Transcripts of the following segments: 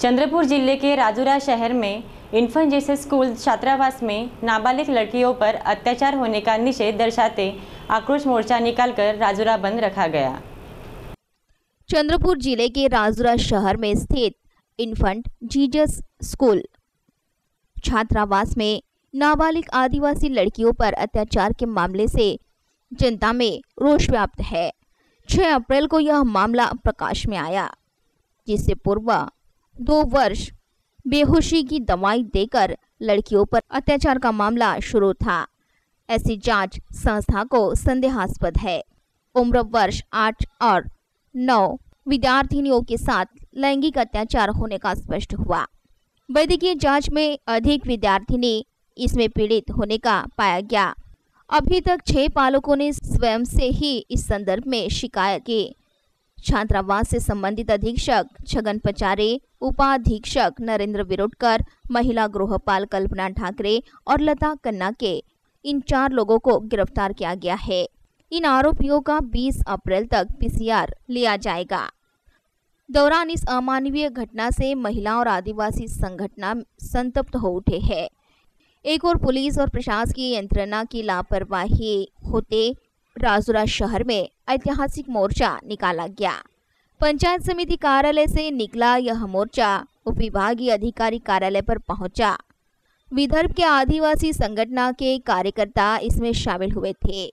चंद्रपुर जिले के राजुरा शहर में इन्फेंट जीसस स्कूल छात्रावास में नाबालिग लड़कियों पर अत्याचार होने का निषेध दर्शाते आक्रोश मोर्चा निकालकर राजुरा बंद रखा गया। चंद्रपुर जिले के राजुरा शहर में स्थित इन्फेंट जीसस स्कूल छात्रावास में नाबालिग आदिवासी लड़कियों पर अत्याचार के मामले से जनता में रोष व्याप्त है। 6 अप्रैल को यह मामला प्रकाश में आया, जिससे पूर्व 2 वर्ष बेहोशी की दवाई देकर लड़कियों पर अत्याचार का मामला शुरू था। ऐसी जांच संस्था को संदेहास्पद है। उम्र वर्ष 8 और 9 विद्यार्थिनियों के साथ लैंगिक अत्याचार होने का स्पष्ट हुआ। वैद्यकीय जांच में अधिक विद्यार्थिनी इसमें पीड़ित होने का पाया गया। अभी तक 6 पालकों ने स्वयं से ही इस संदर्भ में शिकायत की। छात्रावास से संबंधित अधीक्षक छगन पचारे, उपाधीक्षक नरेंद्र विरोडकर, महिला गृहपाल कल्पना ठाकरे और लता कन्ना के इन 4 लोगों को गिरफ्तार किया गया है। इन आरोपियों का 20 अप्रैल तक पीसीआर लिया जाएगा। दौरान इस अमानवीय घटना से महिला और आदिवासी संगठन संतप्त हो उठे हैं। एक और पुलिस और प्रशासकीय यंत्रणा की लापरवाही होते राजुरा शहर में ऐतिहासिक मोर्चा निकाला गया। पंचायत समिति कार्यालय से निकला यह मोर्चा उपविभागीय अधिकारी कार्यालय पर पहुंचा। विदर्भ के आदिवासी संगठन के कार्यकर्ता इसमें शामिल हुए थे।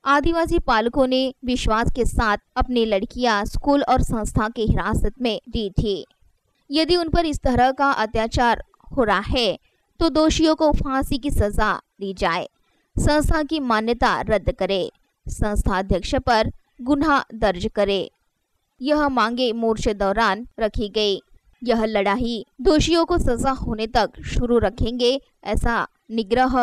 आदिवासी पालकों ने विश्वास के साथ अपनी लड़कियां स्कूल और संस्था की हिरासत में दी थी। यदि उन पर इस तरह का अत्याचार हो रहा है तो दोषियों को फांसी की सजा दी जाए, संस्था की मान्यता रद्द करे, संस्था अध्यक्ष पर गुनाह दर्ज करे। यह मांगे मोर्चे दौरान रखी गई। यह लड़ाई दोषियों को सजा होने तक शुरू रखेंगे, ऐसा निग्रह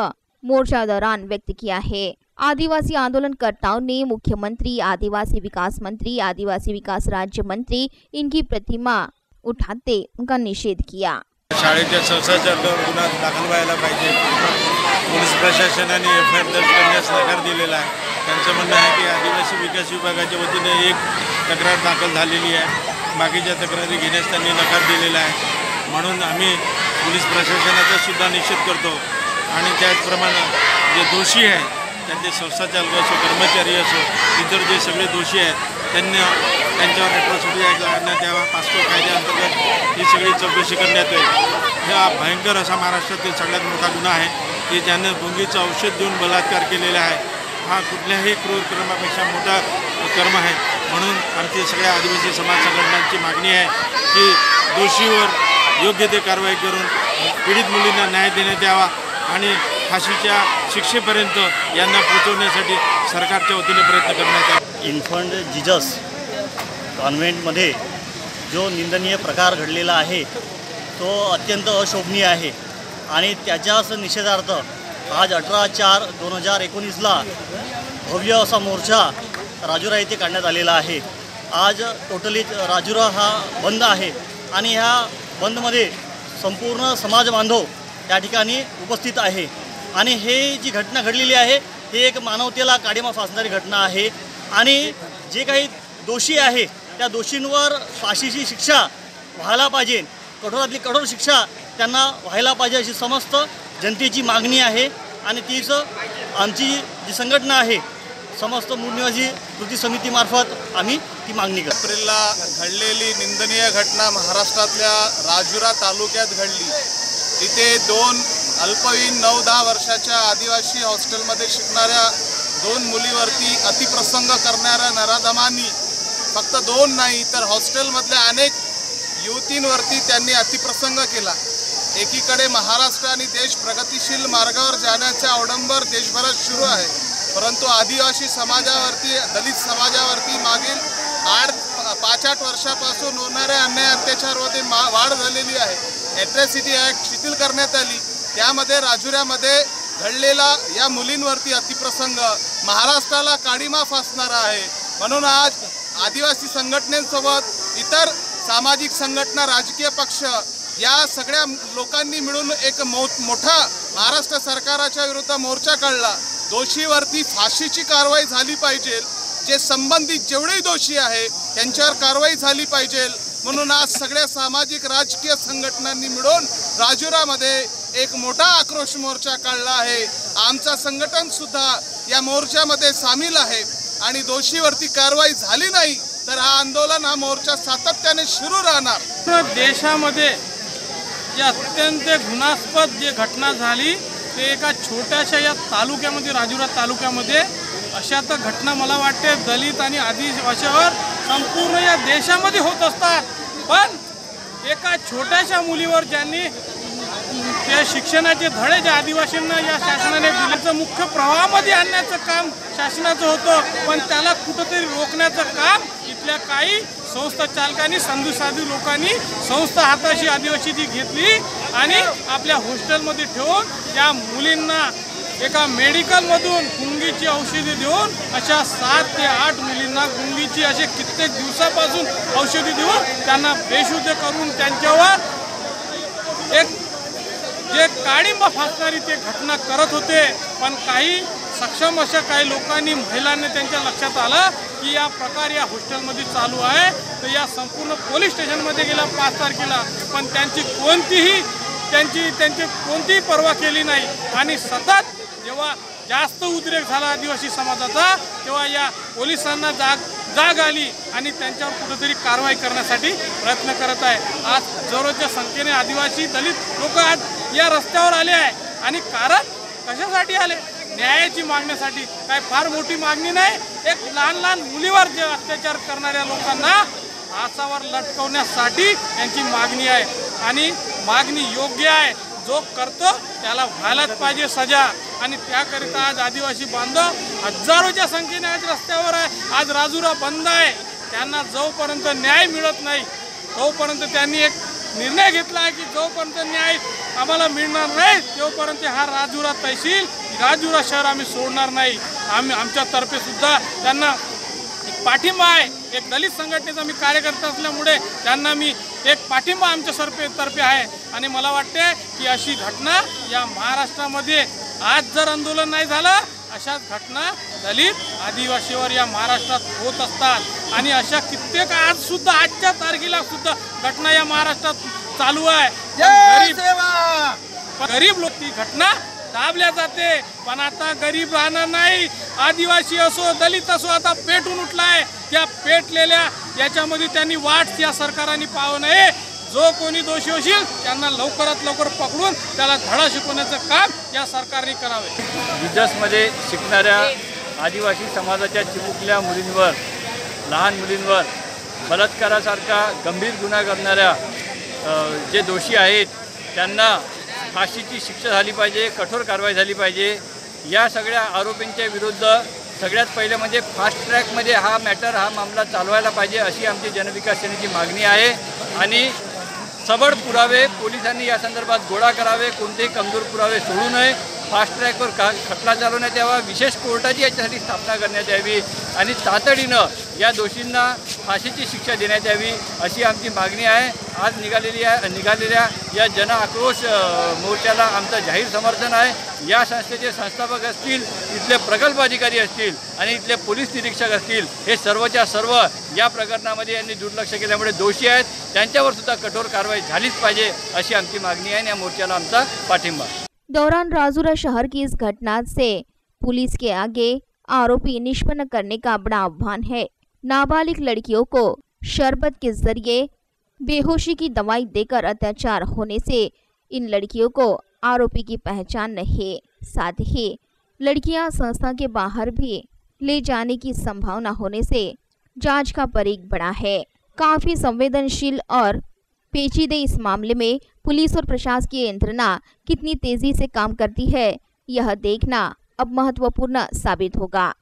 मोर्चा दौरान व्यक्त किया है। आदिवासी आंदोलनकर्ताओं ने मुख्यमंत्री, आदिवासी विकास मंत्री, आदिवासी विकास राज्य मंत्री इनकी प्रतिमा उठाते उनका निषेध किया। शाळेच्या संस्थाचारावर गुन्हा दाखल व्हायला पाहिजे। पोलीस प्रशासनाने एफआयआर दर्ज करण्यास नकार दिलेला आहे। त्यांचं म्हणणं आहे की आदिवासी विकास विभागाच्या वतीने एक तक्रार दाखल झालेली आहे, बाकीच्या तक्रारी घेण्यास त्यांनी नकार दिलेला आहे। म्हणून आम्ही पोलीस प्रशासनाचा सुद्धा निषेध करतो आणि त्याचप्रमाणे जे दोषी आहेत त्यांचे संस्थाचालक असो, कर्मचारी असो, इतर जे सगळे दोषी आहेत त्यांच्यावर अॅट्रॉसिटी ॲक्ट लावण्यात यावा। पास्को कायद्याअंतर्गत ही सगळी चौकशी करण्यात येईल। हा भयंकर असा महाराष्ट्रातील सगळ्यात मोठा गुन्हा आहे की ज्याने गुंगीचं औषध देऊन बलात्कार केलेला आहे। हा कुठल्याही क्रूर कर्मापेक्षा मोठा कर्म आहे। म्हणून आमची सगळ्या आदिवासी समाज संघटनांची मागणी आहे की दोषीवर योग्य ते कारवाई करून पीडित मुलींना न्याय देण्यात यावा आणि फाशीच्या शिक्षेपर्यंत यांना पोहोचवण्यासाठी सरकारच्या वतीने प्रयत्न करण्यात यावा। इन्फेंट जीसस कॉन्व्हेंटमध्ये जो निंदनीय प्रकार घडलेला आहे तो अत्यंत अशोभनीय आहे आणि त्याच्याच निषेधार्थ आज 18/4/2019ला भव्य असा मोर्चा राजुरा येथे काढण्यात आलेला आहे। आज टोटली राजुरा हा बंद आहे आणि ह्या बंदमध्ये संपूर्ण समाज बांधव त्या ठिकाणी उपस्थित आहे आणि हे जी घटना घडलेली आहे ही एक मानवतेला काडीमा फासणारी घटना आहे आणि जे काही दोषी आहे त्या दोषींवर फाशीची शिक्षा व्हायला पाहिजे, कठोरातली कठोर शिक्षा त्यांना व्हायला पाहिजे अशी समस्त जनतेची मागणी आहे आणि तीच आमची जी संघटना आहे समस्त मूळ निवासी कृती समितीमार्फत आम्ही ती मागणी करतो। एप्रिलला घडलेली निंदनीय घटना महाराष्ट्रातल्या राजुरा तालुक्यात घडली। इथे 2 अल्पवयीन 9-10 वर्षाच्या आदिवासी हॉस्टेलमध्ये शिकणाऱ्या 2 मुलीवरती अतिप्रसंग करणाऱ्या नराधमांनी फक्त 2 नाही तर हॉस्टेलमधल्या अनेक युवतींवरती त्यांनी अतिप्रसंग केला। एकीकडे महाराष्ट्र आणि देश प्रगतिशील मार्गावर जाण्याचा अवडंबर देशभरात सुरू आहे, परंतु आदिवासी समाजावरती, दलित समाजावरती मागील 5-8 वर्षापासून होणाऱ्या अन्याय अत्याचारामध्ये वाढ झालेली आहे। ॲट्रॉसिटी ॲक्ट शिथिल करण्यात आली। त्यामध्ये राजुऱ्यामध्ये घडलेला या मुलींवरती अतिप्रसंग महाराष्ट्राला काडीमा फासणारा आहे। म्हणून आज आदिवासी संघटनेसोबत इतर सामाजिक संघटना, राजकीय पक्ष या सगळ्या लोकांनी मिळून एक मोठा महाराष्ट्र सरकारच्या विरुद्ध मोर्चा काढला। दोषीवरती फाशीची कारवाई झाली पाहिजे, जे संबंधित जेवढे दोषी आहे त्यांच्यावर कारवाई झाली पाहिजे। म्हणून आज सगळ्या सामाजिक राजकीय संघटनांनी मिळून राजुरामध्ये एक मोठा आक्रोश मोर्चा काढला आहे। आमचा संघटन सुद्धा या मोर्चामध्ये सामील आहे आणि दोषीवरती कारवाई झाली नाही तर हा आंदोलन, हा मोर्चा सातत्याने सुरू राहणार। देशामध्ये जे अत्यंत घृणास्पद जे घटना झाली ते एका छोट्याशा या तालुक्यामध्ये, राजुरा तालुक्यामध्ये, अशा तर घटना मला वाटते दलित आणि आदिवासीवर संपूर्ण या देशामध्ये होत असतात, पण एका छोट्याशा मुलीवर ज्यांनी त्या शिक्षणाचे धडे ज्या आदिवासींना या शासनाने दिल्याचं मुख्य प्रवाहामध्ये आणण्याचं काम शासनाचं होतं, पण त्याला कुठंतरी रोखण्याचं काम इथल्या काही संस्था चालकांनी, संधीसाधू लोकांनी संस्था हाताशी आदिवासीची घेतली आणि आपल्या हॉस्टेलमध्ये ठेवून त्या मुलींना एका मेडिकलमधून गुंगीची औषधी देऊन अशा 7 ते 8 मुलींना गुंगीची असे कित्येक दिवसापासून औषधी देऊन त्यांना बेशुद्ध करून त्यांच्यावर एक जे काळिंब फासणारी ते घटना करत होते। पण काही सक्षम अशा काही लोकांनी, महिलांनी त्यांच्या लक्षात आलं की या प्रकार या हॉस्टेलमध्ये चालू आहे, तर या संपूर्ण पोलीस स्टेशनमध्ये गेला 5 तारखेला, पण त्यांची कोणतीही पर्वा केली नाही आणि सतत जेव्हा जास्त उद्रेक झाला आदिवासी समाजाचा तेव्हा या पोलिसांना जाग आली आणि त्यांच्यावर कुठेतरी कारवाई करण्यासाठी प्रयत्न करत आहे। आज हजारोच्या संख्येने आदिवासी दलित लोक आज या रस्त्यावर आले आहे आणि कारण कशासाठी आले? न्यायाची मागण्यासाठी। काय फार मोठी मागणी नाही, एक लहान मुलीवर जे अत्याचार करणाऱ्या लोकांना फासावर लटकवण्यासाठी यांची मागणी आहे आणि मागणी योग्य आहे। जो करतो त्याला व्हायलाच पाहिजे सजा आणि त्याकरिता आज आदिवासी बांधव हजारोच्या संख्येने आज रस्त्यावर आहे। आज राजुरा बंद आहे। त्यांना जोपर्यंत न्याय मिळत नाही तोपर्यंत त्यांनी एक निर्णय घेतला आहे की जोपर्यंत न्याय आम्हाला मिळणार नाही तोपर्यंत हा राजुरा तहसील, राजुरा शहर आम्ही सोडणार नाही। आमच्यातर्फे सुद्धा त्यांना पाठिंबा आहे। एक दलित संघटनेचा मी कार्यकर्ता असल्यामुळे त्यांना मी एक पाठिंबा आमच्या तर्फे आहे आणि मला वाटते की अशी घटना या महाराष्ट्रामध्ये आज जर आंदोलन नाही झालं, अशाच घटना दलित आदिवासीवर या महाराष्ट्रात होत असतात आणि अशा कित्येक आज सुद्धा आजच्या तारखेला सुद्धा घटना या महाराष्ट्रात चालू आहे। गरीब लोक ती घटना दाबल्या जाते, पण आता गरीब राहणार नाही। आदिवासी असो दलित असो आता पेटून उठलाय। त्या पेटलेल्या याच्यामध्ये त्यांनी वाट या सरकारने पाहू नये। जो कोणी दोषी असेल त्यांना लवकरात लवकर पकडून त्याला धडा शिकवण्याचं काम या सरकारने करावे। जिजसमध्ये शिकणाऱ्या आदिवासी समाजाच्या चिमुकल्या मुलींवर, लहान मुलींवर बलात्कारासारखा गंभीर गुन्हा करणाऱ्या जे दोषी आहेत त्यांना फाशीची शिक्षा झाली पाहिजे, कठोर कारवाई झाली पाहिजे। या सगळ्या आरोपींच्या विरुद्ध सगळ्यात पहिले म्हणजे फास्ट ट्रॅकमध्ये हा मामला चालवायला पाहिजे अशी आमची जनविकास सेनेची मागणी आहे आणि सबळ पुरावे पोलिसांनी या संदर्भात गोळा करावे, कोणतेही कमजोर पुरावे सोडू नये। फास्ट ट्रॅकवर खटला चालवण्यात यावा, विशेष कोर्टाची याच्यासाठी स्थापना करण्यात यावी आणि तातडीनं या दोषींना फाशीची शिक्षा देण्यात यावी अशी आमची मागणी आहे। आज निघालेल्या या जन आक्रोश मोर्चाला आमचं जाहीर समर्थन आहे। या संस्थेचे संस्थापक असतील, इथले प्रकल्प अधिकारी असतील आणि इथले पोलीस निरीक्षक असतील, हे सर्वच्या सर्व या प्रकरणामध्ये यांनी दुर्लक्ष केल्यामुळे दोषी आहेत, त्यांच्यावर सुद्धा कठोर कारवाई झालीच पाहिजे अशी आमची मागणी आहे आणि या मोर्चाला आमचा पाठिंबा। दौरान राजुरा शहर की इस घटना से पुलिस के आगे आरोपी निष्पन्न करने का बड़ा आह्वान है। नाबालिग लड़कियों को शरबत के जरिए बेहोशी की दवाई देकर अत्याचार होने से इन लड़कियों को आरोपी की पहचान नहीं, साथ ही लड़कियां संस्था के बाहर भी ले जाने की संभावना होने से जांच का परीख बढ़ा है। काफी संवेदनशील और पेचीदे इस मामले में पुलिस और प्रशासकीय यंत्रणा कितनी तेजी से काम करती है, यह देखना अब महत्वपूर्ण साबित होगा।